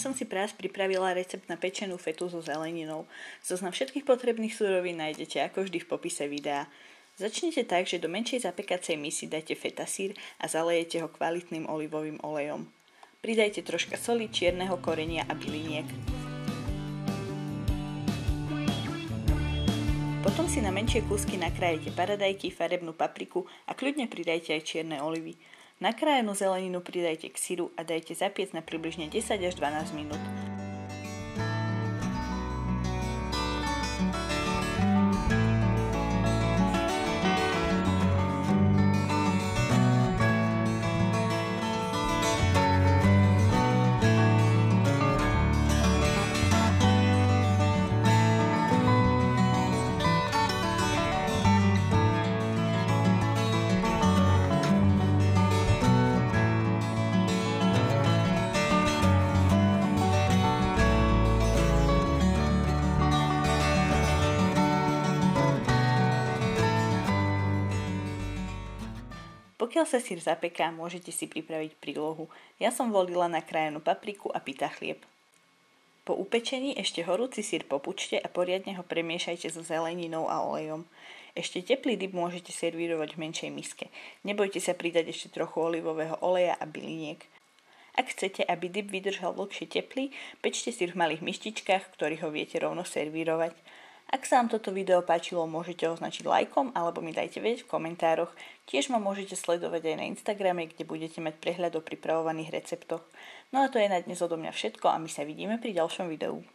som si pre vás pripravila recept na pečenú fetu so zeleninou. Zoznam všetkých potrebných surovín nájdete ako vždy v popise videa. Začnite tak, že do menšej zapekacej misy dajte fetasír a zalejete ho kvalitným olivovým olejom. Pridajte troška soli, čierneho korenia a byliniek. Potom si na menšie kúsky nakrájete paradajky, farebnú papriku a kľudne pridajte aj čierne olivy. Nakrájenú zeleninu pridajte k syru a dajte zapiecť na približne 10 až 12 minút. Pokiaľ sa syr zapeká, môžete si pripraviť prílohu. Ja som volila nakrájenú papriku a pita chlieb. Po upečení ešte horúci syr popučte a poriadne ho premiešajte so zeleninou a olejom. Ešte teplý dip môžete servírovať v menšej miske. Nebojte sa pridať ešte trochu olivového oleja a byliniek. Ak chcete, aby dip vydržal dlhšie teplý, pečte syr v malých myštičkách, ktorých ho viete rovno servírovať. Ak sa vám toto video páčilo, môžete označiť lajkom alebo mi dajte vedieť v komentároch. Tiež ma môžete sledovať aj na Instagrame, kde budete mať prehľad o pripravovaných receptoch. No a to je na dnes odo mňa všetko a my sa vidíme pri ďalšom videu.